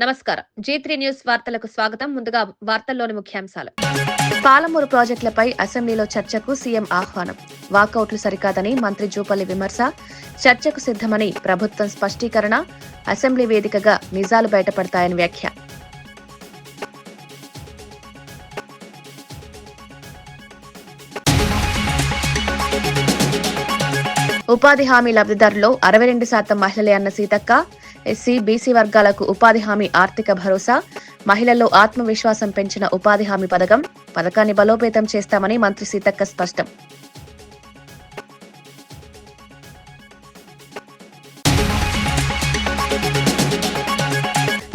నమస్కారం. G3 news వార్తలకు స్వాగతం. ముందుగా వార్తల్లోని ముఖ్యాంశాలు. పాలమూరు ప్రాజెక్టులపై అసెంబ్లీలో చర్చకు సీఎం ఆహ్వానం. వాకౌట్లు సరికాదని మంత్రి జూపల్లి విమర్శ. చర్చకు సిద్దమని ప్రభుత్వం స్పష్టీకరణ. అసెంబ్లీ వేదికగా నిజాలు బయటపడతాయని వ్యాఖ్య. ఉపాధి హామీ లబ్దిదారుల్లో 62% మహిళలే అన్న సీతక్క. ఎస్సీ, బీసీ వర్గాలకు ఉపాధి హామీ ఆర్థిక భరోసా. మహిళల్లో ఆత్మవిశ్వాసం పెంచిన ఉపాధి హామీ పథకాన్ని బలోపేతం చేస్తామని మంత్రి సీతక్క స్పష్టం.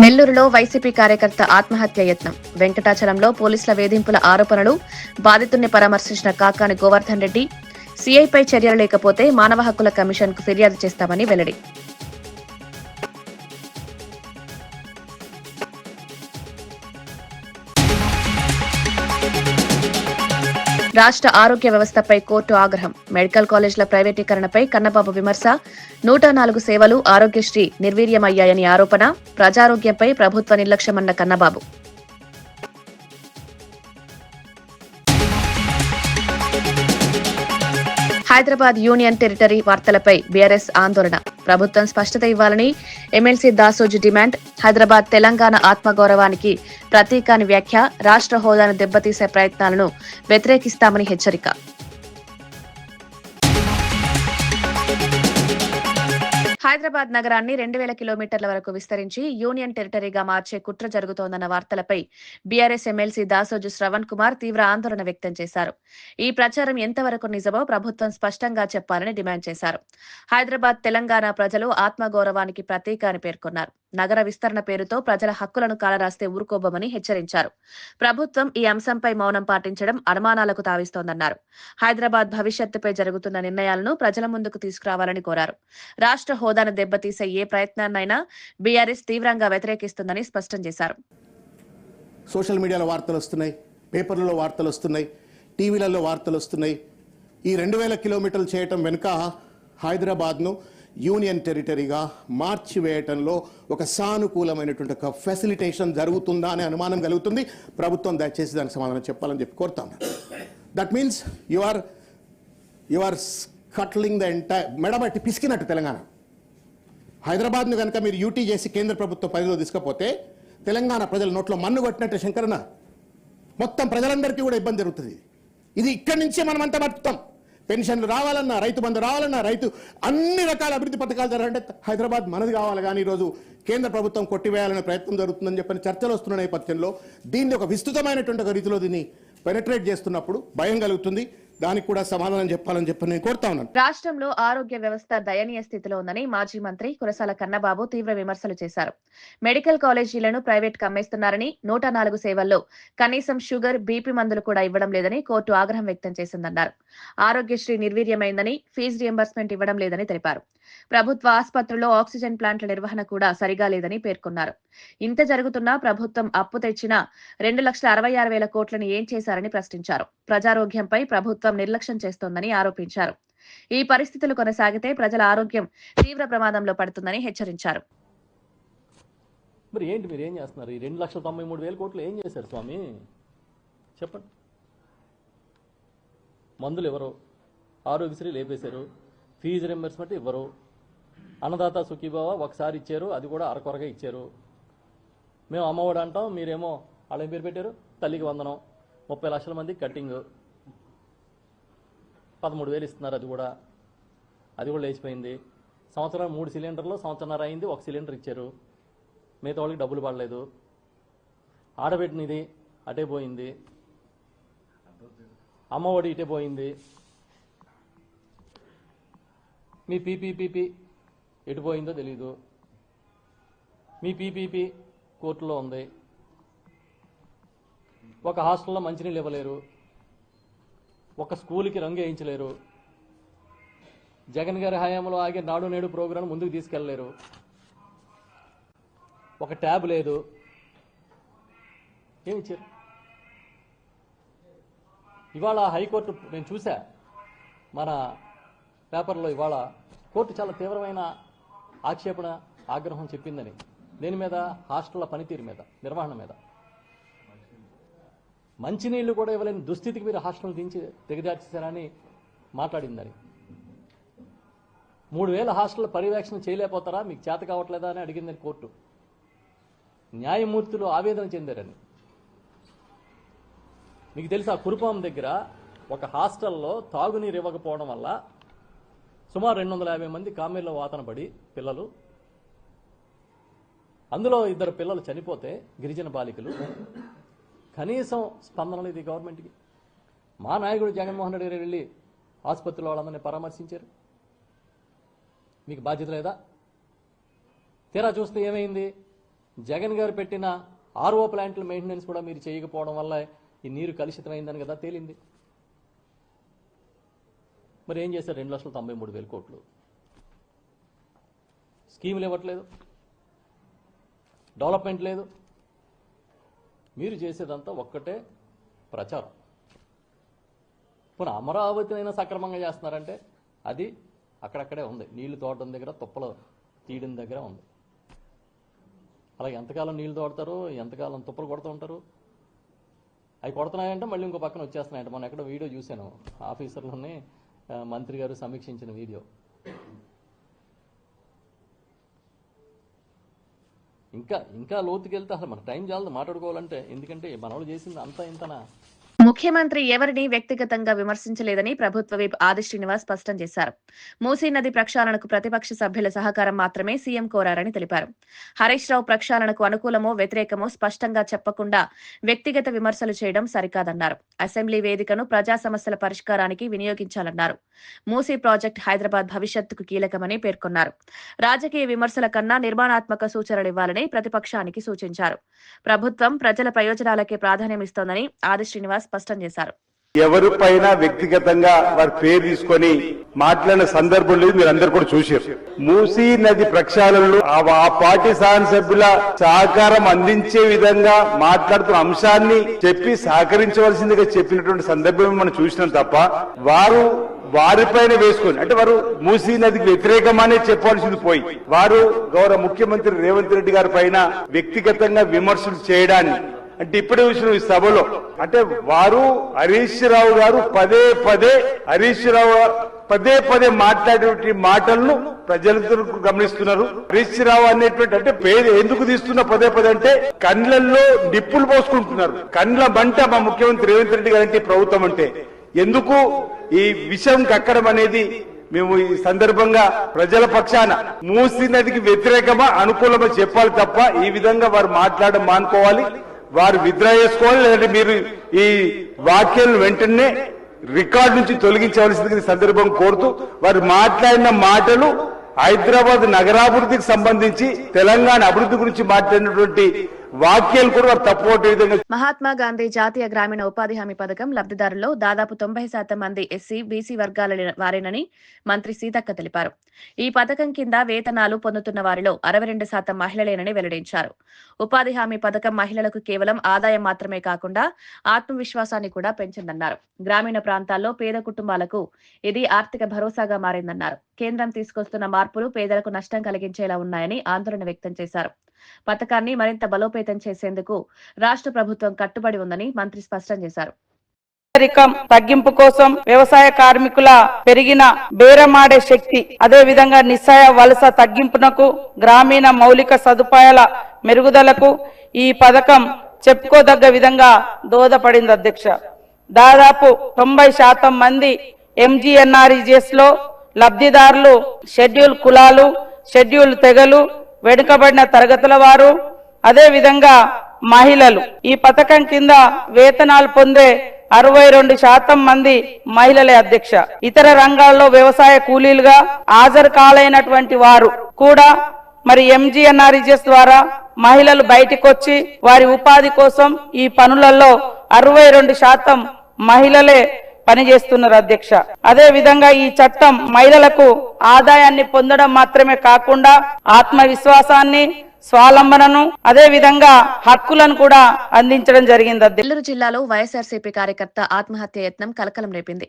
నెల్లూరులో వైసీపీ కార్యకర్త ఆత్మహత్య యత్నం. వెంకటాచలంలో పోలీసుల వేధింపుల ఆరోపణలు. బాధితుల్ని పరామర్శించిన కాకాని గోవర్ధన్ రెడ్డి. సీఐపై చర్యలు లేకపోతే మానవ హక్కుల కమిషన్ కు ఫిర్యాదు చేస్తామని వెల్లడి. రాష్ట్ర ఆరోగ్య వ్యవస్థపై కోర్టు ఆగ్రహం. మెడికల్ కాలేజీల ప్రైవేటీకరణపై కన్నబాబు విమర్శ. 104 సేవలు ఆరోగ్యశ్రీ నిర్వీర్యమయ్యాయని ఆరోపణ. ప్రజారోగ్యంపై ప్రభుత్వ నిర్లక్ష్యమన్న కన్నబాబు. హైదరాబాద్ యూనియన్ టెరిటరీ వార్తలపై బీఆర్ఎస్ ఆందోళన. ప్రభుత్వం స్పష్టత ఇవ్వాలని ఎమ్మెల్సీ దాసోజు డిమాండ్. హైదరాబాద్ తెలంగాణ ఆత్మగౌరవానికి ప్రతీకాని వ్యాఖ్య. రాష్ట్ర హోదాను దెబ్బతీసే ప్రయత్నాలను వ్యతిరేకిస్తామని హెచ్చరిక. హైదరాబాద్ నగరాన్ని 2000 కిలోమీటర్ల వరకు విస్తరించి యూనియన్ టెరిటరీగా మార్చే కుట్ర జరుగుతోందన్న వార్తలపై బీఆర్ఎస్ ఎమ్మెల్సీ దాసోజు శ్రవణ్ కుమార్ తీవ్ర ఆందోళన వ్యక్తం చేశారు. ఈ ప్రచారం ఎంతవరకు నిజమో ప్రభుత్వం స్పష్టంగా చెప్పాలని డిమాండ్ చేశారు. హైదరాబాద్ తెలంగాణ ప్రజలు ఆత్మగౌరవానికి ప్రతీక అని పేర్కొన్నారు. నగర విస్తరణ పేరుతో ప్రజల హక్కులను కాలరాస్తే ఊరుకోబోమని హెచ్చరించారు. ప్రభుత్వం ఈ అంశంపై మౌనం పాటించడం అనుమానాలకు తావిస్తోందన్నారు. హైదరాబాద్ భవిష్యత్తుపై జరుగుతున్న నిర్ణయాలను ప్రజల ముందుకు తీసుకురావాలని కోరారు. రాష్ట్ర హోదాను దెబ్బతీసే ఏ ప్రయత్నాన్నైనా బీఆర్ఎస్ తీవ్రంగా వ్యతిరేకిస్తుందని స్పష్టం చేశారు. సోషల్ మీడియాలో వార్తలు వస్తున్నాయి, పేపర్లలో వార్తలు వస్తున్నాయి, టీవీలలో వార్తలు వస్తున్నాయి. ఈ 2000 కిలోమీటర్లు చేయటం వెనుక హైదరాబాద్ను యూనియన్ టెరిటరీగా మార్చివేయటంలో ఒక సానుకూలమైనటువంటి ఒక ఫెసిలిటేషన్ జరుగుతుందా అనే అనుమానం కలుగుతుంది. ప్రభుత్వం దయచేసి దానికి సమాధానం చెప్పాలని చెప్పి కోరుతాను. That means you are cutting the entire మెడబట్టి పిసికినట్టు తెలంగాణ. హైదరాబాద్ను కనుక మీరు యూటీ చేసి కేంద్ర ప్రభుత్వ పరిధిలో తీసుకపోతే తెలంగాణ ప్రజల నోట్లో మన్ను కొట్టినట్టు శంకరన్న మొత్తం ప్రజలందరికీ కూడా ఇబ్బంది జరుగుతుంది. ఇది ఇక్కడి నుంచే మనమంతా బతుకుతాం. పెన్షన్లు రావాలన్నా, రైతు బంధు రావాలన్నా, అన్ని రకాల అభివృద్ధి పథకాలు జరగాలంటే హైదరాబాద్ మనది కావాలి. కానీ ఈరోజు కేంద్ర ప్రభుత్వం కొట్టివేయాలనే ప్రయత్నం జరుగుతుందని చెప్పని చర్చలు వస్తున్న నేపథ్యంలో దీన్ని ఒక విస్తృతమైనటువంటి ఒక రీతిలో దీన్ని పెనట్రేట్ చేస్తున్నప్పుడు భయం కలుగుతుంది. దానికి కూడా సమాధానం చెప్పాలని చెప్పి నేను కోరుతా ఉన్నాను. రాష్ట్రంలో ఆరోగ్య వ్యవస్థ దయనీయ స్థితిలో ఉందని మాజీ మంత్రి కురసాల కన్నబాబు తీవ్ర విమర్శలు చేశారు. మెడికల్ కాలేజీలను ప్రైవేట్ కమ్మేస్తున్నారని, 104 సేవల్లో కనీసం షుగర్, బీపీ మందులు కూడా ఇవ్వడం లేదని కోర్టు ఆగ్రహం వ్యక్తం చేసిందన్నారు. ఆరోగ్యశ్రీ నిర్వీర్యమైందని, ఫీజు రియంబర్స్మెంట్ ఇవ్వడం లేదని తెలిపారు. ప్రభుత్వ ఆసుపత్రుల్లో ఆక్సిజన్ ప్లాంట్ల నిర్వహణ కూడా సరిగా లేదని పేర్కొన్నారు. ఇంత జరుగుతున్నా ప్రభుత్వం అప్పు తెచ్చిన 2,66,000 కోట్లను ఏం చేశారని ప్రశ్నించారు. ప్రజారోగ్యంపై ప్రభుత్వం నిర్లక్ష్యం చేస్తోందని ఆరోపించారు. ఈ పరిస్థితులు కొనసాగితే ప్రజల ఆరోగ్యం తీవ్ర ప్రమాదంలో పడుతుందని హెచ్చరించారు. మరి ఏంటి మీరు ఏం చేస్తున్నారు? ఈ 2,93,000 కోట్లు ఏం చేశారు స్వామి చెప్పండి. మందులు ఎవరు? ఆరోగ్యశ్రీ లేపేశారు. ఫీజు రింబర్స్మెంట్ ఇవ్వరు. అన్నదాత సుఖీభావ ఒకసారి ఇచ్చారు, అది కూడా అరకొరగా ఇచ్చారు. మేము అమ్మఒడి అంటాం, మీరేమో వాళ్ళ పేరు పెట్టారు తల్లికి వందనం. 30 లక్షల మంది కట్టింగ్ 13,000 ఇస్తున్నారు. అది కూడా లేచిపోయింది. సంవత్సరం 3 సిలిండర్లు, సంవత్సరన్నర అయింది, 1 సిలిండర్ ఇచ్చారు. మిగతా వాళ్ళకి డబ్బులు పడలేదు. ఆడబెట్టినది అటే పోయింది, అమ్మఒడి ఇటే పోయింది. మీ పీపీపీ ఎటు పోయిందో తెలీదు. మీ పీపీపీ కోర్టులో ఉంది. ఒక హాస్టల్లో మంచినీళ్ళు ఇవ్వలేరు, ఒక స్కూల్కి రంగు వేయించలేరు. జగన్ గారి హయాంలో ఆగే నాడు నేడు ప్రోగ్రాం ముందుకు తీసుకెళ్లలేరు. ఒక ట్యాబ్ లేదు. ఏమిచ్చారు? ఇవాళ హైకోర్టు నేను చూసా మన పేపర్లో, ఇవాళ కోర్టు చాలా తీవ్రమైన ఆక్షేపణ, ఆగ్రహం చెప్పిందని. దేని మీద? హాస్టళ్ల పనితీరు మీద, నిర్వహణ మీద. మంచినీళ్లు కూడా ఇవ్వలేని దుస్థితికి మీరు హాస్టల్ దిగజార్చేశారని మాట్లాడిందని. 3000 హాస్టల్ పర్యవేక్షణ చేయలేకపోతారా, మీకు చేత కావట్లేదా అని అడిగిందని కోర్టు. న్యాయమూర్తులు ఆవేదన చెందారని. మీకు తెలుసా, కురుపాం దగ్గర ఒక హాస్టల్లో తాగునీరు ఇవ్వకపోవడం వల్ల సుమారు 250 మంది కామెర్లో వాతన పడి పిల్లలు, అందులో 2 పిల్లలు చనిపోతే, గిరిజన బాలికలు. కనీసం స్పందన లేదు ఈ గవర్నమెంట్కి. మా నాయకుడు జగన్మోహన్ రెడ్డి గారు వెళ్ళి ఆసుపత్రిలో వాళ్ళందరినీ పరామర్శించారు. మీకు బాధ్యత లేదా? తీరా చూస్తే ఏమైంది? జగన్ గారు పెట్టిన ఆర్ఓ ప్లాంట్ల మెయింటెనెన్స్ కూడా మీరు చేయకపోవడం వల్ల ఈ నీరు కలుషితమైందని కదా తేలింది. మరి ఏం చేశారు? 2,93,000 కోట్లు. స్కీములు ఇవ్వట్లేదు, డెవలప్మెంట్ లేదు. మీరు చేసేదంతా ఒక్కటే ప్రచారం. ఇప్పుడు అమరావతినైనా సక్రమంగా చేస్తున్నారంటే అది అక్కడక్కడే ఉంది. నీళ్లు తోడడం దగ్గర, తుప్పలు తీయడం దగ్గర ఉంది. అలాగే ఎంతకాలం నీళ్లు తోడతారు, ఎంతకాలం తుప్పలు కొడుతూ ఉంటారు? అవి కొడుతున్నాయంటే మళ్ళీ ఇంకో పక్కన వచ్చేస్తున్నాయంట. మనం ఎక్కడ వీడియో చూశాను, ఆఫీసర్లోనే మంత్రి గారు సమీక్షించిన వీడియో. ఇంకా లోతుకెళ్తే అసలు మన టైం చాలదు మాట్లాడుకోవాలంటే. ఎందుకంటే మన వాళ్ళు చేసింది అంతా ఇంతనా? ముఖ్యమంత్రి ఎవరిని వ్యక్తిగతంగా విమర్శించలేదని ప్రభుత్వ విప్ ఆది శ్రీనివాస్ స్పష్టం చేశారు. మూసీ నది ప్రక్షాళనకు ప్రతిపక్ష సభ్యుల సహకారం మాత్రమే సీఎం కోరారని తెలిపారు. హరీష్ రావు ప్రక్షాళనకు అనుకూలమో వ్యతిరేకమో స్పష్టంగా చెప్పకుండా వ్యక్తిగత విమర్శలు చేయడం సరికాదన్నారు. అసెంబ్లీ వేదికను ప్రజా సమస్యల పరిష్కారానికి వినియోగించాలన్నారు. మూసీ ప్రాజెక్టు హైదరాబాద్ భవిష్యత్తుకు కీలకమని పేర్కొన్నారు. రాజకీయ విమర్శల కన్నా నిర్మాణాత్మక సూచనలు ఇవ్వాలని ప్రతిపక్షానికి సూచించారు. ప్రభుత్వం ప్రజల ప్రయోజనాలకే ప్రాధాన్యమిస్తోందని ఆది శ్రీనివాస్ స్పష్టం చేశారు. ఎవరిపైన వ్యక్తిగతంగా వారి పేరు తీసుకొని మాట్లాడిన సందర్భం లేదు. మీరు అందరు కూడా చూశారు. మూసీ నది ప్రక్షాళనలో ఆ పార్టీ శాసనసభ్యుల సహకారం అందించే విధంగా మాట్లాడుతున్న అంశాన్ని చెప్పి సహకరించవలసిందిగా చెప్పినటువంటి సందర్భం మనం చూసినాం తప్ప వారిపైన వేసుకొని, అంటే వారు మూసీ నదికి వ్యతిరేకమనే చెప్పాల్సింది పోయి వారు గౌరవ ముఖ్యమంత్రి రేవంత్ రెడ్డి గారి పైన వ్యక్తిగతంగా విమర్శలు చేయడాన్ని, అంటే ఇప్పుడే చూసిన ఈ సభలో, అంటే వారు హరీష్ రావు గారు పదే పదే మాట్లాడే మాటలను ప్రజలందరూ గమనిస్తున్నారు. హరీష్ రావు అనేటువంటి, అంటే పేరు ఎందుకు తీస్తున్నా పదే అంటే కండ్లల్లో నిప్పులు పోసుకుంటున్నారు. కండ్ల మంట మా ముఖ్యమంత్రి రేవంత్ రెడ్డి గారు అంటే ప్రభుత్వం అంటే ఎందుకు ఈ విషయం కక్కడం అనేది మేము ఈ సందర్భంగా ప్రజల పక్షాన మూసీ నదికి వ్యతిరేకమా అనుకూలమా చెప్పాలి తప్ప ఈ విధంగా వారు మాట్లాడడం మానుకోవాలి. వారు విత్డ్రా చేసుకోవాలి, లేదంటే మీరు ఈ వాక్యాలను వెంటనే రికార్డు నుంచి తొలగించవలసింది సందర్భం కోరుతూ, వారు మాట్లాడిన మాటలు హైదరాబాద్ నగరాభివృద్ధికి సంబంధించి, తెలంగాణ అభివృద్ధి గురించి మాట్లాడినటువంటి వాక్యాలు కూడా వారు తప్పుకోవటం విధంగా. మహాత్మా గాంధీ జాతీయ గ్రామీణ ఉపాధి హామీ పథకం లబ్ధిదారుల్లో దాదాపు 90% మంది ఎస్సీ, బీసీ వర్గాల వారేనని మంత్రి సీతక్క తెలిపారు. ఈ పథకం కింద వేతనాలు పొందుతున్న వారిలో 62% మహిళలేనని వెల్లడించారు. ఉపాధి హామీ పథకం మహిళలకు కేవలం ఆదాయం మాత్రమే కాకుండా ఆత్మవిశ్వాసాన్ని కూడా పెంచిందన్నారు. గ్రామీణ ప్రాంతాల్లో పేద కుటుంబాలకు ఇది ఆర్థిక భరోసాగా మారిందన్నారు. కేంద్రం తీసుకొస్తున్న మార్పులు పేదలకు నష్టం కలిగించేలా ఉన్నాయని ఆందోళన వ్యక్తం చేశారు. పథకాన్ని మరింత బలోపేతం చేసేందుకు రాష్ట్ర ప్రభుత్వం కట్టుబడి ఉందని మంత్రి స్పష్టం చేశారు. పేదరికం తగ్గింపు కోసం వ్యవసాయ కార్మికుల పెరిగిన బేరమాడే శక్తి, అదే విధంగా నిస్సాయ వలస తగ్గింపునకు, గ్రామీణ మౌలిక సదుపాయాల మెరుగుదలకు ఈ పథకం చెప్పుకోదగ్గ విధంగా దోహదపడింది అధ్యక్ష. దాదాపు 90% మంది ఎంజీఎన్ఆర్ఈజీఎస్ లో లబ్ధిదారులు షెడ్యూల్ కులాలు, షెడ్యూల్ తెగలు, వెనుకబడిన తరగతుల వారు, అదే విధంగా మహిళలు. ఈ పథకం కింద వేతనాలు పొందే 62% మంది మహిళలే అధ్యక్ష. ఇతర రంగాల్లో వ్యవసాయ కూలీలుగా హాజరు కాలేనటువంటి వారు కూడా మరి ఎంజీఎన్ఆర్ఈజీఎస్ ద్వారా మహిళలు బయటికి వచ్చి వారి ఉపాధి కోసం ఈ పనులలో 62% మహిళలే పనిచేస్తున్నారు అధ్యక్ష. అదే విధంగా ఈ చట్టం మహిళలకు ఆదాయాన్ని పొందడం మాత్రమే కాకుండా ఆత్మవిశ్వాసాన్ని, స్వావలంబనను అదే విధంగా హక్కులను కూడా అందించడం జరిగింది. నెల్లూరు జిల్లాలో వైఎస్ఆర్సీపీ కార్యకర్త ఆత్మహత్య యత్నం కలకలం రేపింది.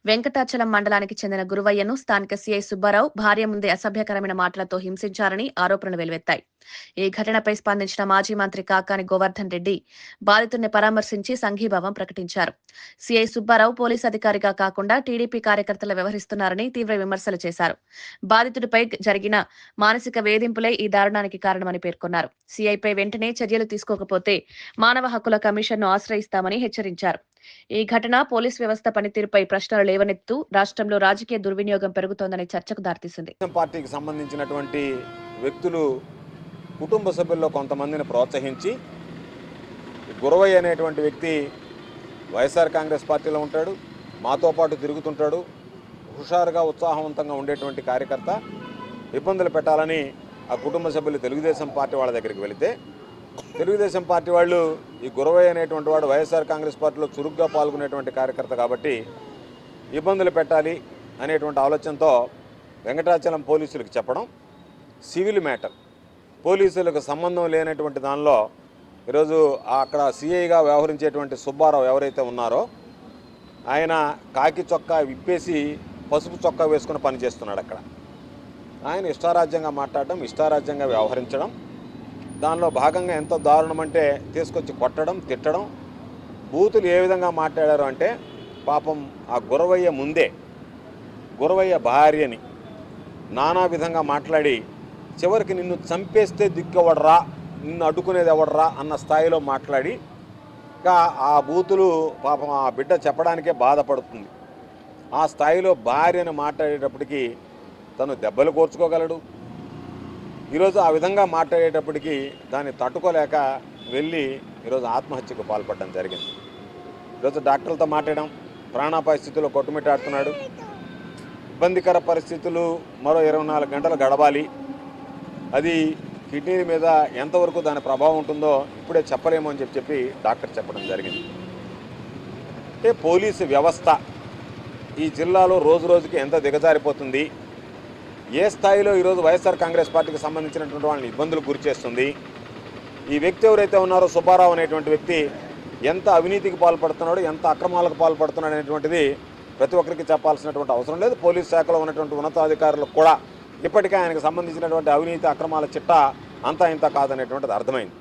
వెంకటాచలం మండలానికి చెందిన గురువయ్యను స్థానిక సీఐ సుబ్బారావు భార్య ముందే అసభ్యకరమైన మాటలతో హింసించారని ఆరోపణలు వెలువెత్తాయి. ఈ ఘటనపై స్పందించిన మాజీ మంత్రి కాకాని గోవర్ధన్ రెడ్డి బాధితుడిని పరామర్శించి సంఘీభావం ప్రకటించారు. సీఐ సుబ్బారావు పోలీసు అధికారిగా కాకుండా టీడీపీ కార్యకర్తలు వ్యవహరిస్తున్నారని తీవ్ర విమర్శలు చేశారు. బాధితుడిపై జరిగిన మానసిక వేధింపులే ఈ దారుణానికి కారణమని పేర్కొన్నారు. సీఐపై వెంటనే చర్యలు తీసుకోకపోతే మానవ హక్కుల కమిషన్ను ఆశ్రయిస్తామని హెచ్చరించారు. ఈ ఘటన పోలీస్ వ్యవస్థ పనితీరుపై ప్రశ్నలు లేవనెత్తు రాష్ట్రంలో రాజకీయ దుర్వినియోగం పెరుగుతోందని చర్చకు దారితీసింది. పార్టీకి సంబంధించినటువంటి వ్యక్తులు కుటుంబ సభ్యుల్లో కొంతమందిని ప్రోత్సహించి గురవయ్య అనేటువంటి వ్యక్తి వైఎస్ఆర్ కాంగ్రెస్ పార్టీలో ఉంటాడు, మాతో పాటు తిరుగుతుంటాడు, హుషారుగా ఉత్సాహవంతంగా ఉండేటువంటి కార్యకర్త ఇబ్బందులు పెట్టాలని ఆ కుటుంబ సభ్యులు తెలుగుదేశం పార్టీ వాళ్ళ దగ్గరికి వెళితే తెలుగుదేశం పార్టీ వాళ్ళు ఈ గురవయ్య అనేటువంటి వాడు వైఎస్ఆర్ కాంగ్రెస్ పార్టీలో చురుగ్గా పాల్గొనేటువంటి కార్యకర్త కాబట్టి ఇబ్బందులు పెట్టాలి అనేటువంటి ఆలోచనతో వెంకటాచలం పోలీసులకు చెప్పడం, సివిల్ మ్యాటర్ పోలీసులకు సంబంధం లేనటువంటి దానిలో ఈరోజు అక్కడ సిఐగా వ్యవహరించేటువంటి సుబ్బారావు ఎవరైతే ఉన్నారో ఆయన కాకి చొక్కా విప్పేసి పసుపు చొక్కా వేసుకుని పనిచేస్తున్నాడు. అక్కడ ఆయన ఇష్టారాజ్యంగా మాట్లాడడం, ఇష్టారాజ్యంగా వ్యవహరించడం, దానిలో భాగంగా ఎంతో దారుణం అంటే తీసుకొచ్చి కొట్టడం, తిట్టడం, బూతులు ఏ విధంగా మాట్లాడారు అంటే పాపం ఆ గురవయ్య ముందే గురవయ్య భార్యని నానా విధంగా మాట్లాడి చివరికి నిన్ను చంపేస్తే దిక్కెవడరా, నిన్ను అడ్డుకునేది ఎవడరా అన్న స్థాయిలో మాట్లాడి ఇంకా ఆ బూతులు పాపం ఆ బిడ్డ చెప్పడానికే బాధపడుతుంది. ఆ స్థాయిలో భార్యను మాట్లాడేటప్పటికీ తను దెబ్బలు కోర్చుకోగలడు. ఈరోజు ఆ విధంగా మాట్లాడేటప్పటికీ దాన్ని తట్టుకోలేక వెళ్ళి ఈరోజు ఆత్మహత్యకు పాల్పడడం జరిగింది. ఈరోజు డాక్టర్లతో మాట్లాడడం, ప్రాణాపాయ స్థితిలో కొట్టుమిట్టాడుతున్నాడు. ఇబ్బందికర పరిస్థితులు మరో 24 గంటలు గడవాలి. అది కిడ్నీల మీద ఎంతవరకు దాని ప్రభావం ఉంటుందో ఇప్పుడే చెప్పలేము అని చెప్పి డాక్టర్ చెప్పడం జరిగింది. అంటే పోలీసు వ్యవస్థ ఈ జిల్లాలో రోజు రోజుకి ఎంత దిగజారిపోతుంది, ఏ స్థాయిలో ఈరోజు వైఎస్ఆర్ కాంగ్రెస్ పార్టీకి సంబంధించినటువంటి వాళ్ళని ఇబ్బందులు గురి చేస్తుంది. ఈ వ్యక్తి ఎవరైతే ఉన్నారో సుబ్బారావు అనేటువంటి వ్యక్తి ఎంత అవినీతికి పాల్పడుతున్నాడో, ఎంత అక్రమాలకు పాల్పడుతున్నాడు అనేటువంటిది ప్రతి ఒక్కరికి చెప్పాల్సినటువంటి అవసరం లేదు. పోలీస్ శాఖలో ఉన్నటువంటి ఉన్నతాధికారులకు కూడా ఇప్పటికే ఆయనకు సంబంధించినటువంటి అవినీతి అక్రమాల చిట్టా అంతా ఇంత కాదనేటువంటిది అర్థమైంది.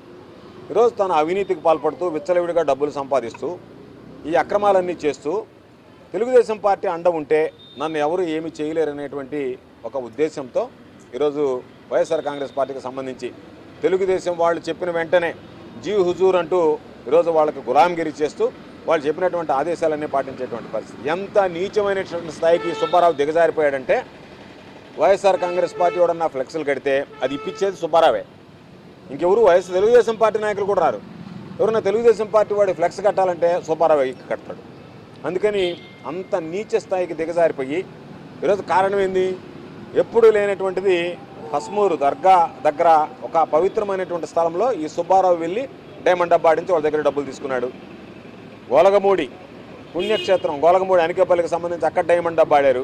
ఈరోజు తను అవినీతికి పాల్పడుతూ విచ్చలవిడిగా డబ్బులు సంపాదిస్తూ ఈ అక్రమాలన్నీ చేస్తూ తెలుగుదేశం పార్టీ అండ ఉంటే నన్ను ఎవరు ఏమీ చేయలేరనేటువంటి ఒక ఉద్దేశంతో ఈరోజు వైఎస్ఆర్ కాంగ్రెస్ పార్టీకి సంబంధించి తెలుగుదేశం వాళ్ళు చెప్పిన వెంటనే జీ హుజూర్ అంటూ ఈరోజు వాళ్ళకి గులాంగిరి చేస్తూ వాళ్ళు చెప్పినటువంటి ఆదేశాలన్నీ పాటించేటువంటి పరిస్థితి. ఎంత నీచమైనటువంటి స్థాయికి సుబ్బారావు దిగజారిపోయాడంటే వైఎస్ఆర్ కాంగ్రెస్ పార్టీ ఎవడన్నా ఫ్లెక్స్లు కడితే అది ఇప్పించేది సుబ్బారావే, ఇంకెవరు తెలుగుదేశం పార్టీ నాయకులు కూడా రారు. ఎవరన్నా తెలుగుదేశం పార్టీ వాడు ఫ్లెక్స్ కట్టాలంటే సుబ్బారావు కడతాడు. అందుకని అంత నీచ స్థాయికి దిగజారిపోయి ఈరోజు కారణం ఏంది, ఎప్పుడూ లేనటువంటిది హస్మూరు దర్గా దగ్గర ఒక పవిత్రమైనటువంటి స్థలంలో ఈ సుబ్బారావు వెళ్ళి డైమండ్ డబ్బా ఆడించి వాళ్ళ దగ్గర డబ్బులు తీసుకున్నాడు. గోలగమూడి పుణ్యక్షేత్రం గోలగమూడి అనికేపల్లికి సంబంధించి అక్కడ డైమండ్ డబ్బా ఆడారు.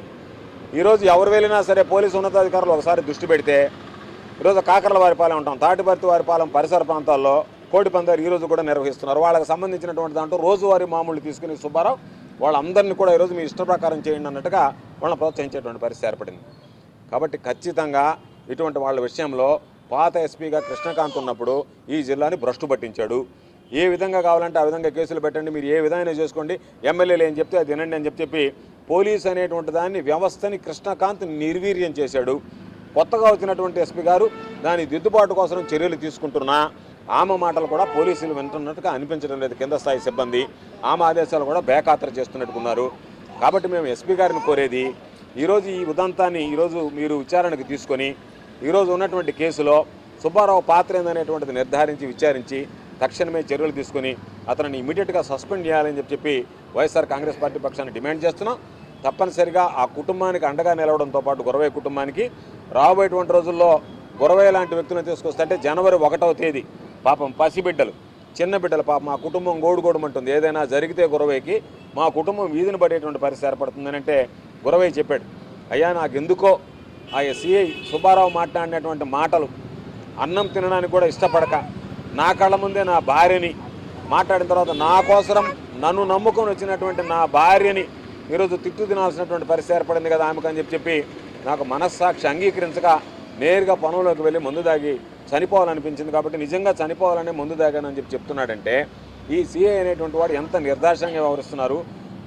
ఈరోజు ఎవరు వెళ్ళినా సరే పోలీసు ఉన్నతాధికారులు ఒకసారి దృష్టి పెడితే ఈరోజు కాకర్లవారిపాలెం ఉంటాం, తాటిపర్తివారిపాలెం పరిసర ప్రాంతాల్లో కోడి పందాలు ఈరోజు కూడా నిర్వహిస్తున్నారు. వాళ్ళకి సంబంధించినటువంటి దాంట్లో రోజువారీ మామూలు తీసుకుని సుబ్బారావు వాళ్ళందరినీ కూడా ఈరోజు మీ ఇష్ట ప్రకారం చేయండి అన్నట్టుగా వాళ్ళని ప్రోత్సహించేటువంటి పరిస్థితి ఏర్పడింది. కాబట్టి ఖచ్చితంగా ఇటువంటి వాళ్ళ విషయంలో పాత ఎస్పీగా కృష్ణకాంత్ ఉన్నప్పుడు ఈ జిల్లాని భ్రష్టు పట్టించాడు. ఏ విధంగా కావాలంటే ఆ విధంగా కేసులు పెట్టండి, మీరు ఏ విధంగా చేసుకోండి, ఎమ్మెల్యేలు ఏం చెప్తే అది వినండి అని చెప్పి పోలీసు అనేటువంటి దాన్ని వ్యవస్థని కృష్ణకాంత్ నిర్వీర్యం చేశాడు. కొత్తగా వచ్చినటువంటి ఎస్పీ గారు దాని దిద్దుబాటు కోసం చర్యలు తీసుకుంటున్నా ఆమె మాటలు కూడా పోలీసులు వింటున్నట్టుగా అనిపించడం లేదు. కింద స్థాయి సిబ్బంది ఆమె ఆదేశాలు కూడా బేఖాతరు చేస్తున్నట్టుకున్నారు. కాబట్టి మేము ఎస్పీ గారిని కోరేది ఈరోజు ఈ ఉదంతాన్ని ఈరోజు మీరు విచారణకు తీసుకొని ఈరోజు ఉన్నటువంటి కేసులో సుబ్బారావు పాత్ర ఏందనేటువంటిది నిర్ధారించి విచారించి తక్షణమే చర్యలు తీసుకుని అతనిని ఇమీడియట్గా సస్పెండ్ చేయాలని చెప్పి వైఎస్ఆర్ కాంగ్రెస్ పార్టీ పక్షాన్ని డిమాండ్ చేస్తున్నాం. తప్పనిసరిగా ఆ కుటుంబానికి అండగా నిలవడంతో పాటు గురవయ్య కుటుంబానికి రాబోయేటువంటి రోజుల్లో గురవయ్య లాంటి వ్యక్తులను తీసుకొస్తే జనవరి 1వ తేదీ పాపం పసిబిడ్డలు చిన్న బిడ్డలు పాపం మా కుటుంబం గోడుగోడమంటుంది. ఏదైనా జరిగితే గురవయ్యకి మా కుటుంబం వీధిని పడేటువంటి పరిస్థితి ఏర్పడుతుందని అంటే గురవయ్య చెప్పాడు, అయ్యా నాకెందుకో ఆ సిఐ సుబ్బారావు మాట్లాడినటువంటి మాటలు అన్నం తినడానికి కూడా ఇష్టపడక నా కళ్ళ ముందే నా భార్యని మాట్లాడిన తర్వాత నా కోసరం నన్ను నమ్ముకొని వచ్చినటువంటి నా భార్యని ఈరోజు తిట్టు తినాల్సినటువంటి పరిస్థితి ఏర్పడింది కదా ఆమెకని చెప్పి నాకు మనస్సాక్షి అంగీకరించక నేరుగా పనుల్లోకి వెళ్ళి మందు దాగి చనిపోవాలనిపించింది. కాబట్టి నిజంగా చనిపోవాలనే మందు దాగానని చెప్తున్నాడంటే ఈ సిఐ అనేటువంటి వాడు ఎంత నిర్దాక్షిణ్యంగా వ్యవహరిస్తున్నారు,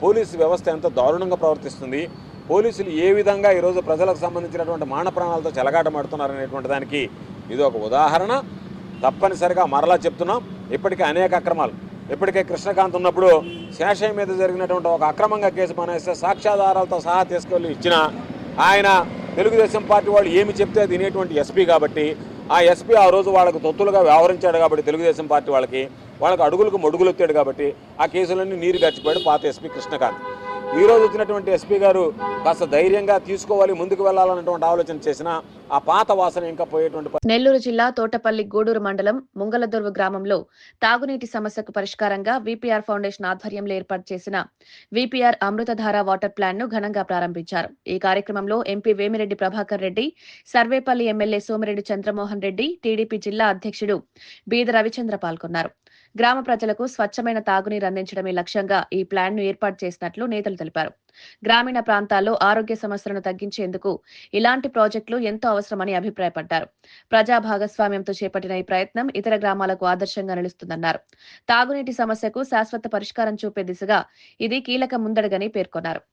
పోలీసు వ్యవస్థ ఎంత దారుణంగా ప్రవర్తిస్తుంది, పోలీసులు ఏ విధంగా ఈరోజు ప్రజలకు సంబంధించినటువంటి మాన ప్రాణాలతో చెలగాటమాడుతున్నారు అనేటువంటి దానికి ఇది ఒక ఉదాహరణ. తప్పనిసరిగా మరలా చెప్తున్నాం, ఇప్పటికే అనేక అక్రమాలు, ఇప్పటికే కృష్ణకాంత్ ఉన్నప్పుడు శేషయ్య మీద జరిగినటువంటి ఒక అక్రమంగా కేసు మానేస్తే సాక్ష్యాధారాలతో సహా తీసుకెళ్ళి ఇచ్చిన ఆయన తెలుగుదేశం పార్టీ వాళ్ళు ఏమి చెప్తే అది వినేటువంటి ఎస్పీ కాబట్టి ఆ ఎస్పీ ఆ రోజు వాళ్ళకు తొత్తులుగా వ్యవహరించాడు కాబట్టి తెలుగుదేశం పార్టీ వాళ్ళకి అడుగులకు మడుగులు ఎత్తాడు కాబట్టి ఆ కేసులన్నీ నీరు గడిచిపోయాడు పాత ఎస్పీ కృష్ణకాంత్. ఈ రోజు వచ్చినటువంటి ఎస్పీ గారు కాస్త ధైర్యంగా తీసుకోవాలి, ముందుకు వెళ్లాలన్నటువంటి ఆలోచన చేసిన ఆ పాత వాసన ఇంకా పోయేటువంటి. నెల్లూరు జిల్లా తోటపల్లి గూడూరు మండలం ముంగలదొర్వు గ్రామంలో తాగునీటి సమస్యకు పరిష్కారంగా వీపీఆర్ ఫౌండేషన్ ఆధ్వర్యంలో ఏర్పాటు చేసిన వీపీఆర్ అమృతధార వాటర్ ప్లాంట్ ను ఘనంగా ప్రారంభించారు. ఈ కార్యక్రమంలో MP Vemireddy Prabhakar Reddy, Sarvepalli MLA Somireddy Chandramohan Reddy, TDP జిల్లా అధ్యక్షుడు బీద రవిచంద్ర పాల్గొన్నారు. గ్రామ ప్రజలకు స్వచ్ఛమైన తాగునీరు అందించడమే లక్ష్యంగా ఈ ప్లాన్ ను ఏర్పాటు చేసినట్లు నేతలు తెలిపారు. గ్రామీణ ప్రాంతాల్లో ఆరోగ్య సమస్యలను తగ్గించేందుకు ఇలాంటి ప్రాజెక్టులు ఎంతో అవసరమని అభిప్రాయపడ్డారు. ప్రజా భాగస్వామ్యంతో చేపట్టిన ఈ ప్రయత్నం ఇతర గ్రామాలకు ఆదర్శంగా నిలుస్తుందన్నారు. తాగునీటి సమస్యకు శాశ్వత పరిష్కారం చూపే దిశగా ఇది కీలక ముందడుగని పేర్కొన్నారు.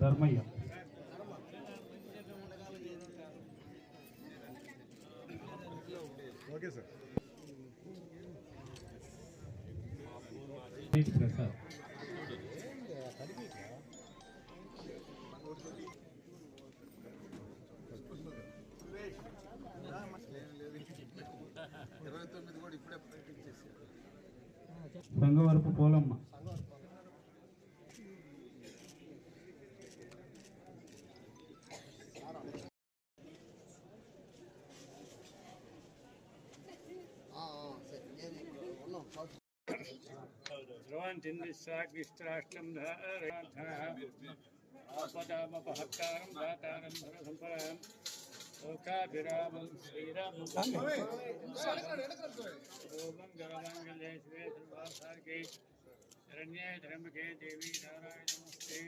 Dharmayya okay sir. ప్రసాద్ సంగవరపు పోలమ్మ, ధ్రువంతిష్టాష్టం ఆపదామపహత్తారం దాతారం ధనసంపదాం లోకాభిరామం శ్రీరామం మంగళమంగళే శివే సర్వాసార్గే శరణ్యే త్ర్యంబకే దేవి నారాయణ నమస్తే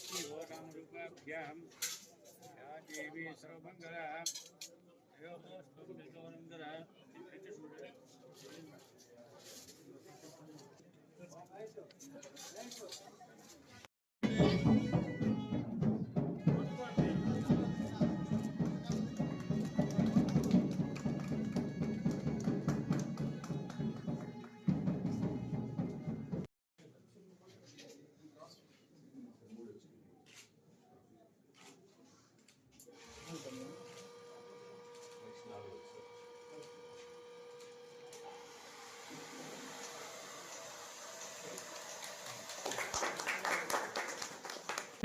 శ్రీగోరామరూపాభ్యాం యా దేవి సర్వమంగళ యోగోస్తంభితోనందర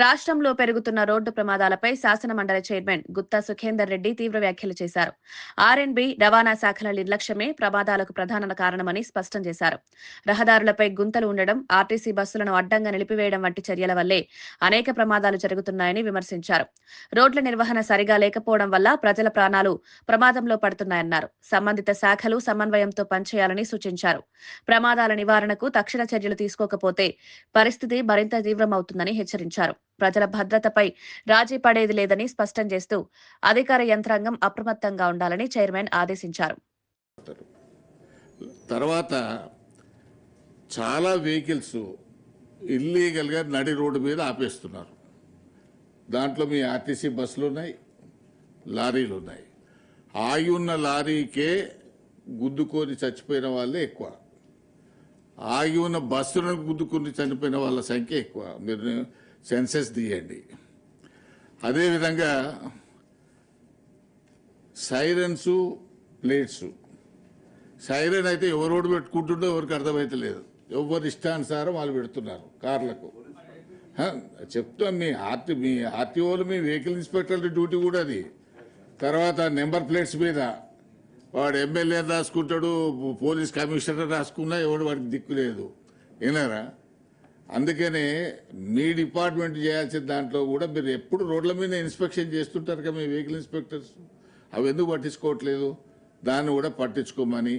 రాష్ట్రంలో పెరుగుతున్న రోడ్డు ప్రమాదాలపై శాసన మండలి చైర్మన్ గుత్తా సుఖేందర్ రెడ్డి తీవ్ర వ్యాఖ్యలు చేశారు. ఆర్ఎండ్బి, రవాణా శాఖల నిర్లక్ష్యమే ప్రమాదాలకు ప్రధాన కారణమని స్పష్టం చేశారు. రహదారులపై గుంతలు ఉండడం, ఆర్టీసీ బస్సులను అడ్డంగా నిలిపివేయడం వంటి చర్యల వల్లే అనేక ప్రమాదాలు జరుగుతున్నాయని విమర్శించారు. రోడ్ల నిర్వహణ సరిగా లేకపోవడం వల్ల ప్రజల ప్రాణాలు ప్రమాదంలో పడుతున్నాయన్నారు. సంబంధిత శాఖలు సమన్వయంతో పనిచేయాలని సూచించారు. ప్రమాదాల నివారణకు తక్షణ చర్యలు తీసుకోకపోతే పరిస్థితి మరింత తీవ్రమవుతుందని హెచ్చరించారు. ప్రజల భద్రతపై రాజీ పడేది లేదని స్పష్టం చేస్తూ అధికార యంత్రాంగం అప్రమత్తంగా ఉండాలని చైర్మన్ ఆదేశించారు. తర్వాత చాలా వెహికల్స్ ఇల్లీగల్గా నడి రోడ్డు మీద ఆపేస్తున్నారు. దాంట్లో మీ ఆర్టీసీ బస్సులు ఉన్నాయి, లారీలు ఉన్నాయి. ఆగి ఉన్న లారీకే గుద్దుకొని చచ్చిపోయిన వాళ్ళే ఎక్కువ, ఆగి ఉన్న బస్సులను గుద్దుకొని చనిపోయిన వాళ్ళ సంఖ్య ఎక్కువ. మీరు సెన్సెస్ తీయండి. అదేవిధంగా సైరన్స్, ప్లేట్స్. సైరన్ అయితే ఎవరు రోడ్డు పెట్టుకుంటుండో ఎవరికి అర్థమైతే లేదు. ఎవరు ఇష్టానుసారం వాళ్ళు పెడుతున్నారు కార్లకు. చెప్తాం, మీ ఆర్టీఓలు, మీ వెహికల్ ఇన్స్పెక్టర్ డ్యూటీ కూడా అది. తర్వాత నెంబర్ ప్లేట్స్ మీద వాడు ఎమ్మెల్యే రాసుకుంటాడు, పోలీస్ కమిషనర్ రాసుకున్నా ఎవడు వాడికి దిక్కు లేదు. విన్నారా? అందుకనే మీ డిపార్ట్మెంట్ చేయాల్సిన దాంట్లో కూడా మీరు ఎప్పుడు రోడ్ల మీద ఇన్స్పెక్షన్ చేస్తుంటారు కదా మీ వెహికల్ ఇన్స్పెక్టర్స్, అవి ఎందుకు పట్టించుకోవట్లేదు? దాన్ని కూడా పట్టించుకోమని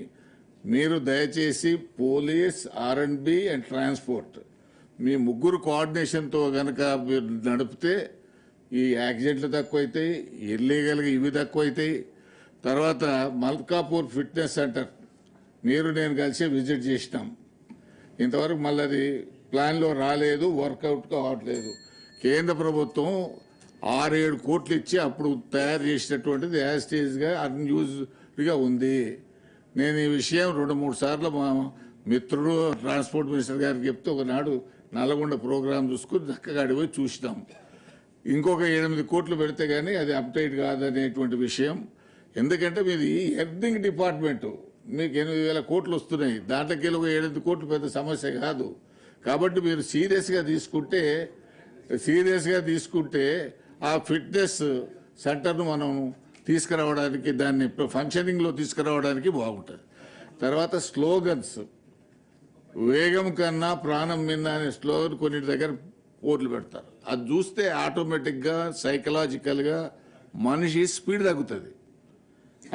మీరు దయచేసి పోలీస్, R&B అండ్ ట్రాన్స్పోర్ట్ మీ ముగ్గురు కోఆర్డినేషన్తో కనుక మీరు నడిపితే ఈ యాక్సిడెంట్లు తక్కువైతాయి, ఇల్లీగల్గా ఇవి తక్కువైతాయి. తర్వాత మల్కాపూర్ ఫిట్నెస్ సెంటర్ మీరు నేను కలిసి విజిట్ చేసినాం. ఇంతవరకు మళ్ళీ అది ప్లాన్లో రాలేదు, వర్కౌట్ కావట్లేదు. కేంద్ర ప్రభుత్వం 6-7 కోట్లు ఇచ్చి అప్పుడు తయారు చేసినటువంటిది యాస్టేజ్గా అన్యూజ్డ్గా ఉంది. నేను ఈ విషయం 2-3 సార్లు మా మిత్రుడు ట్రాన్స్పోర్ట్ మినిస్టర్ గారికి చెప్తే ఒకనాడు నల్గొండ ప్రోగ్రాం చూసుకుని చక్కగా అడిపోయి చూసినాం. ఇంకొక 8 కోట్లు పెడితే కానీ అది అప్డేట్ కాదనేటువంటి విషయం. ఎందుకంటే మీది ఎర్నింగ్ డిపార్ట్మెంటు, మీకు 8,000 కోట్లు వస్తున్నాయి, దాంట్లోకి ఒక 7 కోట్లు పెద్ద సమస్య కాదు. కాబట్టి మీరు సీరియస్గా తీసుకుంటే ఆ ఫిట్నెస్ సెంటర్ను మనం తీసుకురావడానికి, దాన్ని ఫంక్షనింగ్లో తీసుకురావడానికి బాగుంటుంది. తర్వాత స్లోగన్స్, వేగం కన్నా ప్రాణం మిన్న అనే స్లోగన్ కొన్ని దగ్గర బోర్డులు పెడతారు. అది చూస్తే ఆటోమేటిక్గా సైకలాజికల్గా మనిషి స్పీడ్ తగ్గుతుంది.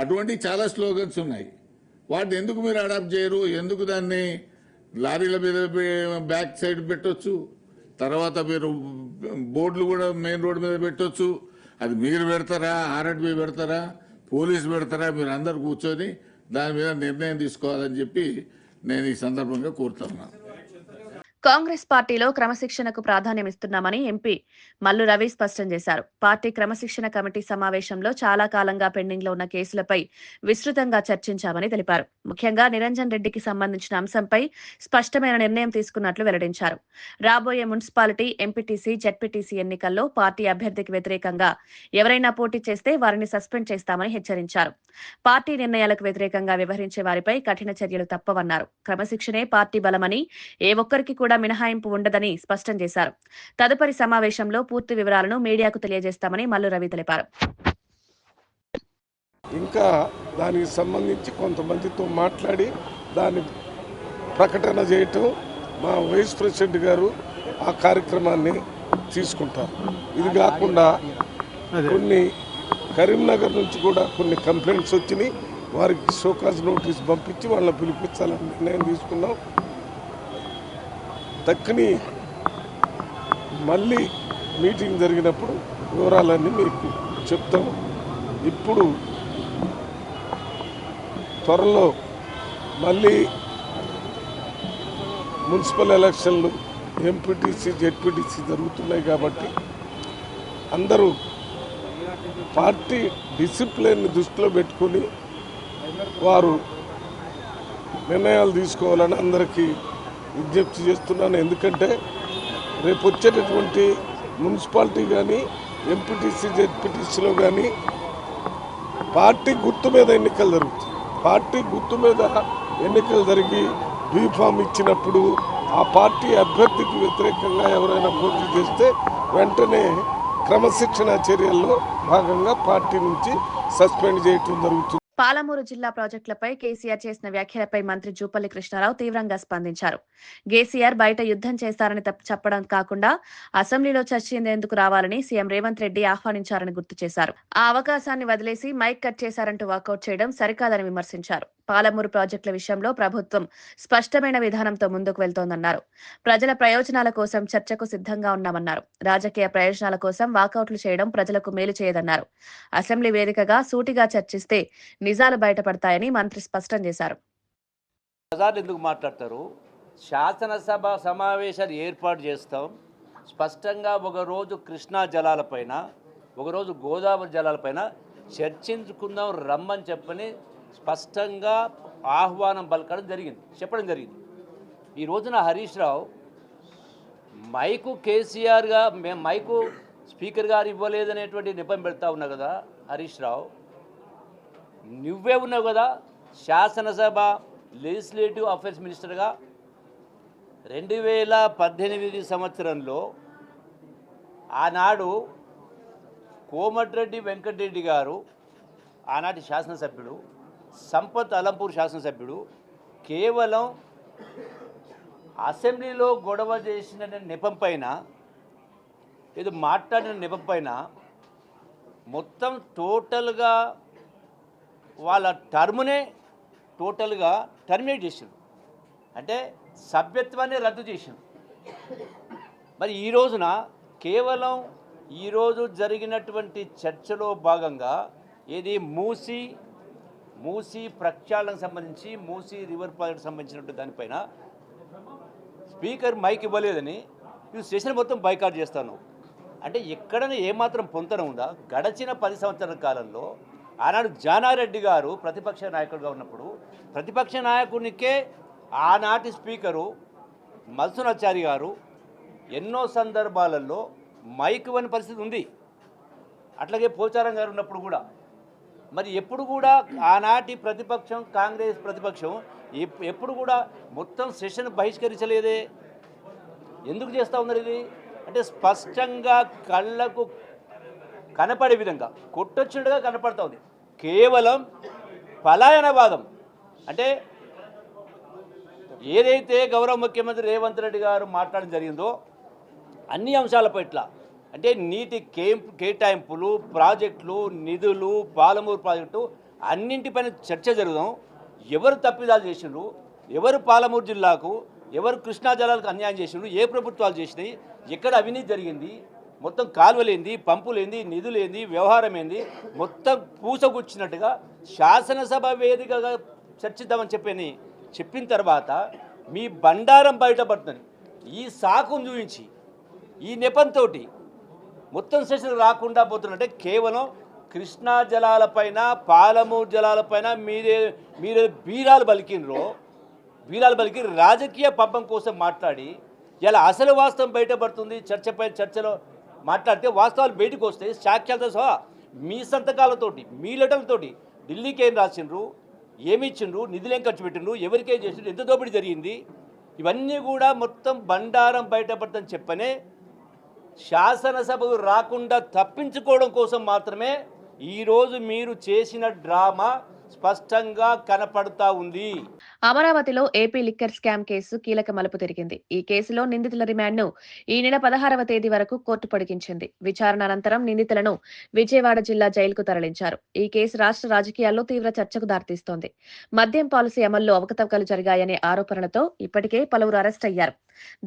అటువంటి చాలా స్లోగన్స్ ఉన్నాయి. వాటిని ఎందుకు మీరు అడాప్ట్ చేయరు? ఎందుకు దాన్ని లారీల మీద బ్యాక్ సైడ్ పెట్టొచ్చు, తర్వాత మీరు బోర్డులు కూడా మెయిన్ రోడ్డు మీద పెట్టొచ్చు. అది మీరు పెడతారా, R&B పెడతారా, పోలీసు పెడతారా? మీరు అందరు కూర్చొని దాని మీద నిర్ణయం తీసుకోవాలని చెప్పి నేను ఈ సందర్భంగా కోరుతున్నాను. కాంగ్రెస్ పార్టీలో క్రమశిక్షణకు ప్రాధాన్యమిస్తున్నామని ఎంపీ మల్లు రవి స్పష్టం చేశారు. పార్టీ క్రమశిక్షణ కమిటీ సమావేశంలో చాలా కాలంగా పెండింగ్ లో ఉన్న కేసులపై విస్తృతంగా చర్చించామని తెలిపారు. ముఖ్యంగా నిరంజన్ రెడ్డికి సంబంధించిన అంశంపై స్పష్టమైన నిర్ణయం తీసుకున్నట్లు వెల్లడించారు. రాబోయే మున్సిపాలిటీ, ఎంపీటీసీ, జెడ్పీటీసీ ఎన్నికల్లో పార్టీ అభ్యర్థికి వ్యతిరేకంగా ఎవరైనా పోటీ చేస్తే వారిని సస్పెండ్ చేస్తామని హెచ్చరించారు. పార్టీ నిర్ణయాలకు వ్యతిరేకంగా వ్యవహరించే వారిపై కఠిన చర్యలు తప్పవన్నారు. క్రమశిక్షణే పార్టీ బలమని, ఏ ఒక్కరికి కూడా మినహాయింపు ఉండదని స్పష్టం చేశారు. తదుపరి సమావేశంలో పూర్తి వివరాలను మీడియాకు తెలియజేస్తామని మల్లు రవి తెలిపారు. ఇంకా దానికి సంబంధించి కొంతమందితో మాట్లాడి దాన్ని ప్రకటన చేయటం మా వైస్ ప్రెసిడెంట్ గారు ఆ కార్యక్రమాన్ని తీసుకుంటారు. ఇది కాకుండా కొన్ని కరీంనగర్ నుంచి కూడా కొన్ని కంప్లైంట్స్ వచ్చినాయి. వారికి షోకాజ్ నోటీస్ పంపించి వాళ్ళని పిలిపించాలని నిర్ణయం తీసుకున్నాం. దక్కని మళ్ళీ మీటింగ్ జరిగినప్పుడు వివరాలన్నీ మీకు చెప్తాము. ఇప్పుడు త్వరలో మళ్ళీ మున్సిపల్ ఎలక్షన్లు, ఎంపీటీసీ, జెడ్పీటీసీ జరుగుతున్నాయి. కాబట్టి అందరూ పార్టీ డిసిప్లిన్ దృష్టిలో పెట్టుకుని వారు నిర్ణయాలు తీసుకోవాలని అందరికీ విజ్ఞప్తి చేస్తున్నాను. ఎందుకంటే రేపు వచ్చేటటువంటి మున్సిపాలిటీ కానీ, ఎంపీటీసీ, జెడ్పీటీసీలో కానీ పార్టీ గుర్తు మీద ఎన్నికలు జరుగుతాయి. పార్టీ గుర్తు మీద ఎన్నికలు జరిగి బీఫామ్ ఇచ్చినప్పుడు ఆ పార్టీ అభ్యర్థికి వ్యతిరేకంగా ఎవరైనా పోటీ చేస్తే వెంటనే క్రమశిక్షణ చర్యల్లో భాగంగా పార్టీ నుంచి సస్పెండ్ చేయటం జరుగుతుంది. పాలమూరు జిల్లా ప్రాజెక్టులపై కేసీఆర్ చేసిన వ్యాఖ్యలపై మంత్రి జూపల్లి కృష్ణారావు తీవ్రంగా స్పందించారు. కేసీఆర్ బయట యుద్ధం చేస్తారని చెప్పడం కాకుండా అసెంబ్లీలో చర్చించేందుకు రావాలని సీఎం రేవంత్ రెడ్డి ఆహ్వానించారని గుర్తు చేశారు. ఆ అవకాశాన్ని వదిలేసి మైక్ కట్ చేశారంటూ వాకౌట్ చేయడం సరికాదని విమర్శించారు. పాలమూరు ప్రాజెక్టుల విషయంలో ప్రభుత్వం స్పష్టమైన విధానంతో ముందుకు వెళ్తోందన్నారు. ప్రజల ప్రయోజనాల కోసం చర్చకు సిద్ధంగా ఉన్నామన్నారు. రాజకీయ ప్రయోజనాల కోసం వాకౌట్లు చేయడం ప్రజలకు మేలు చేయదన్నారు. అసెంబ్లీ వేదికగా సూటిగా చర్చిస్తే నిజాలు బయటపడతాయని మంత్రి స్పష్టం చేశారు. ప్రజలు ఎందుకు మాట్లాడతారు? శాసనసభ సమావేశాలు ఏర్పాటు చేస్తాం. స్పష్టంగా ఒకరోజు కృష్ణా జలాలపైన, ఒకరోజు గోదావరి జలాలపైన చర్చించుకుందాం రమ్మని చెప్పని స్పష్టంగా ఆహ్వానం పలకడం జరిగింది, చెప్పడం జరిగింది. ఈ రోజున హరీష్ రావు మైకు కేసీఆర్గా మేము మైకు స్పీకర్ గారు ఇవ్వలేదనేటువంటి నెపం పెడతా ఉన్నావు కదా హరీష్ రావు. నువ్వే ఉన్నావు కదా శాసనసభ లెజిస్లేటివ్ అఫైర్స్ మినిస్టర్గా 2018 సంవత్సరంలో. ఆనాడు కోమటిరెడ్డి వెంకటరెడ్డి గారు ఆనాటి శాసనసభ్యుడు, సంపత్ అలంపూర్ శాసనసభ్యుడు, కేవలం అసెంబ్లీలో గొడవ చేసిన నెపం పైన, ఏదో మాట్లాడిన నెపం పైన మొత్తం టోటల్గా వాళ్ళ టర్మునే టోటల్గా టర్మినేట్ చేసిండు. అంటే సభ్యత్వాన్ని రద్దు చేసిండు. మరి ఈ రోజున కేవలం ఈరోజు జరిగినటువంటి చర్చలో భాగంగా ఏది మూసీ ప్రక్షాళనకు సంబంధించి, మూసీ రివర్ ప్రాజెక్ట్ సంబంధించినటువంటి దానిపైన స్పీకర్ మైక్ ఇవ్వలేదని నువ్వు సెషన్ మొత్తం బైకాట్ చేస్తాను. అంటే ఎక్కడైనా ఏమాత్రం పొంతన ఉందా? గడచిన 10 సంవత్సరాల కాలంలో ఆనాడు జానారెడ్డి గారు ప్రతిపక్ష నాయకుడిగా ఉన్నప్పుడు ప్రతిపక్ష నాయకునికే ఆనాటి స్పీకరు మల్సునాచారి గారు ఎన్నో సందర్భాలలో మైక్ ఇవ్వని పరిస్థితి ఉంది. అట్లాగే పోచారం గారు ఉన్నప్పుడు కూడా. మరి ఎప్పుడు కూడా ఆనాటి ప్రతిపక్షం, కాంగ్రెస్ ప్రతిపక్షం ఎప్పుడు కూడా మొత్తం సెషన్ బహిష్కరించలేదే. ఎందుకు చేస్తూ ఉన్నారు ఇది? అంటే స్పష్టంగా కళ్ళకు కనపడే విధంగా కొట్టొచ్చినట్టుగా కనపడుతూ ఉంది. కేవలం పలాయనవాదం. అంటే ఏదైతే గౌరవ ముఖ్యమంత్రి రేవంత్ రెడ్డి గారు మాట్లాడడం జరిగిందో అన్ని అంశాల పట్ల, అంటే నీటి కేటాయింపులు, ప్రాజెక్టులు, నిధులు, పాలమూరు ప్రాజెక్టు అన్నింటిపైన చర్చ జరుగుదాం. ఎవరు తప్పిదాలు చేసిండ్రు, ఎవరు పాలమూరు జిల్లాకు, ఎవరు కృష్ణా జలాలకు అన్యాయం చేసిండ్రు, ఏ ప్రభుత్వాలు చేసినాయి, ఎక్కడ అవినీతి జరిగింది, మొత్తం కాలువలేంది, పంపులేంది, నిధులేంది, వ్యవహారం ఏంది, మొత్తం పూసగుచ్చినట్టుగా శాసనసభ వేదికగా చర్చిద్దామని చెప్పిన తర్వాత మీ బండారం బయటపడుతుంది. ఈ సాకును చూపించి ఈ నెపంతో మొత్తం సెషన్ రాకుండా పోతున్నట్టే కేవలం కృష్ణా జలాలపైన, పాలమూరు జలాలపైన మీరే బీరాలు పలికి రాజకీయ పబ్బం కోసం మాట్లాడి ఇలా అసలు వాస్తవం బయటపడుతుంది. చర్చలో మాట్లాడితే వాస్తవాలు బయటకు వస్తాయి. సాక్ష్యాలతో సహా మీ సంతకాలతోటి, మీ లెటర్లతోటి ఢిల్లీకి ఏం రాసిండ్రు, ఏమి ఇచ్చిండ్రు, నిధులేం ఖర్చు పెట్టిండ్రు, ఎవరికేం చేసిండ్రు, ఎంత దోపిడీ జరిగింది, ఇవన్నీ కూడా మొత్తం బండారం బయటపడుతుందని చెప్పనే శాసనసభకు రాకుండా తప్పించుకోవడం కోసం మాత్రమే ఈరోజు మీరు చేసిన డ్రామా స్పష్టంగా కనపడుతూ ఉంది. అమరావతిలో ఏపీ లిక్కర్ స్కామ్ కేసు కీలక మలుపు తిరిగింది. ఈ కేసులో నిందితుల రిమాండ్ను ఈ నెల 16వ తేదీ వరకు కోర్టు పొడిగించింది. విచారణ అనంతరం నిందితులను విజయవాడ జిల్లా జైలుకు తరలించారు. ఈ కేసు రాష్ట్ర రాజకీయాల్లో తీవ్ర చర్చకు దారితీస్తోంది. మద్యం పాలసీ అమల్లో అవకతవకలు జరిగాయనే ఆరోపణలతో ఇప్పటికే పలువురు అరెస్ట్ అయ్యారు.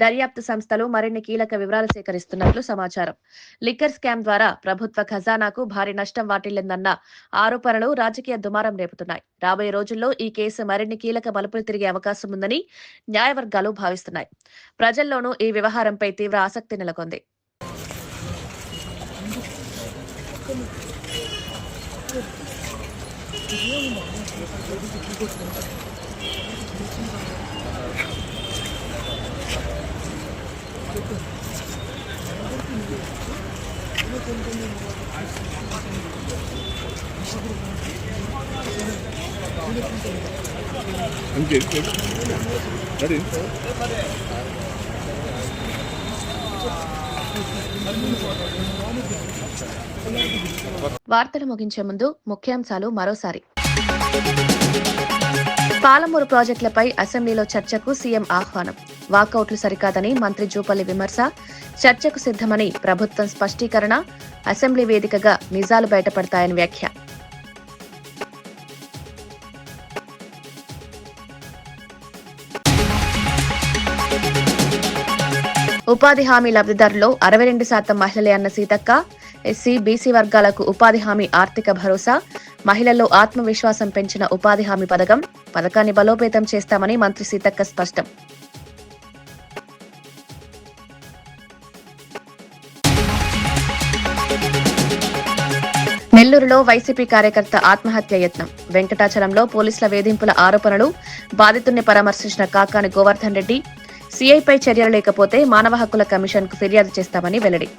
దర్యాప్తు సంస్థలు మరిన్ని కీలక వివరాలు సేకరిస్తున్నట్లు సమాచారం. లిక్కర్ స్కామ్ ద్వారా ప్రభుత్వ ఖజానాకు భారీ నష్టం వాటిల్లిందన్న ఆరోపణలు రాజకీయ దుమారం రేపుతున్నాయి. రాబోయే రోజుల్లో ఈ కేసు మరిన్ని కీలక మలుపులు తిరిగే అవకాశం ఉందని న్యాయవర్గాలు భావిస్తున్నాయి. ప్రజల్లోనూ ఈ వ్యవహారంపై తీవ్ర ఆసక్తి నెలకొంది. వార్తలు ముగించే ముందు ముఖ్యాంశాలు మరోసారి. పాలమూరు ప్రాజెక్టులపై అసెంబ్లీలో చర్చకు సీఎం ఆహ్వానం. వాకౌట్లు సరికాదని మంత్రి జూపల్లి విమర్శ. చర్చకు సిద్ధమని ప్రభుత్వం స్పష్టీకరణ. అసెంబ్లీ వేదికగా నిజాలు బయటపడతాయని వ్యాఖ్య. ఉపాధి హామీ లబ్ధిదారుల్లో 62% మహిళలే అన్న సీతక్క. ఎస్సీ, బీసీ వర్గాలకు ఉపాధి హామీ ఆర్థిక భరోసా. మహిళల్లో ఆత్మవిశ్వాసం పెంచిన ఉపాధి హామీ పథకాన్ని బలోపేతం చేస్తామని మంత్రి సీతక్క స్పష్టం. గుంటూరులో వైసీపీ కార్యకర్త ఆత్మహత్య యత్నం. వెంకటాచలంలో పోలీసుల వేధింపుల ఆరోపణలు. బాధితుల్ని పరామర్శించిన కాకాని గోవర్ధన్ రెడ్డి సీఐపై చర్యలు లేకపోతే మానవ హక్కుల కమిషన్కు ఫిర్యాదు చేస్తామని వెల్లడి.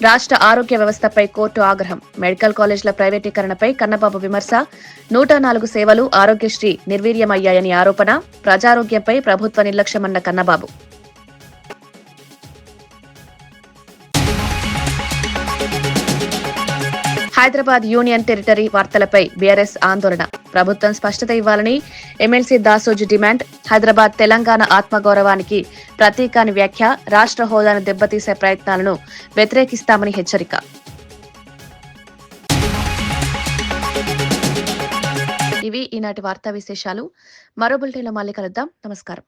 రాష్ట్ర ఆరోగ్య వ్యవస్థపై కోర్టు ఆగ్రహం. మెడికల్ కాలేజీల ప్రైవేటీకరణపై కన్నబాబు విమర్శ. 104 సేవలు ఆరోగ్యశ్రీ నిర్వీర్యమయ్యాయని ఆరోపణ. ప్రజారోగ్యంపై ప్రభుత్వ నిర్లక్ష్యమన్న కన్నబాబు. హైదరాబాద్ యూనియన్ టెరిటరీ వార్తలపై బీఆర్ఎస్ ఆందోళన. ప్రభుత్వం స్పష్టత ఇవ్వాలని ఎమ్మెల్సీ దాసోజు డిమాండ్. హైదరాబాద్ తెలంగాణ ఆత్మగౌరవానికి ప్రతీక అని వ్యాఖ్య. రాష్ట్ర హోదాను దెబ్బతీసే ప్రయత్నాలను వ్యతిరేకిస్తామని హెచ్చరిక. ఇవి ఈనాటి వార్తా విశేషాలు. మరో బులెటిన్లో మళ్ళీ కలుద్దాం. నమస్కారం.